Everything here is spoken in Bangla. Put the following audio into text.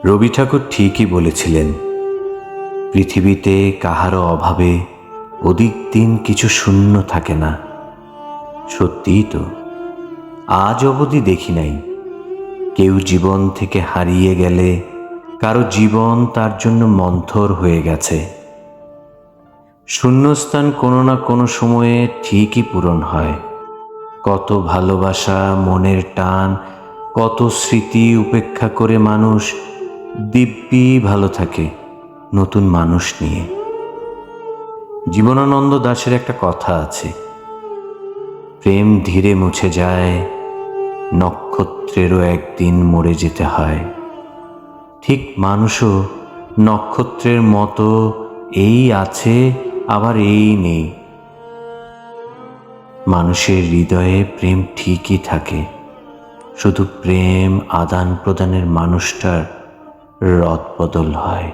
রবি ঠাকুর ঠিকই বলেছিলেন, পৃথিবীতে কাহারও অভাবে অধিক দিন কিছু শূন্য থাকে না। সত্যিই তো, আজ অবধি দেখি নাই কেউ জীবন থেকে হারিয়ে গেলে কারো জীবন তার জন্য মন্থর হয়ে গেছে। শূন্যস্থান কোনো না কোনো সময়ে ঠিকই পূরণ হয়। কত ভালোবাসা, মনের টান, কত স্মৃতি উপেক্ষা করে মানুষ দিব্যি ভালো থাকে নতুন মানুষ নিয়ে। জীবনানন্দ দাশের একটা কথা আছে, প্রেম ধীরে মুছে যায়, নক্ষত্রেরও একদিন মরে যেতে হয়। ঠিক মানুষও নক্ষত্রের মতো, এই আছে আবার এই নেই। মানুষের হৃদয়ে প্রেম ঠিকই থাকে, শুধু প্রেম আদান প্রদানের মানুষটার রদবদল হয়।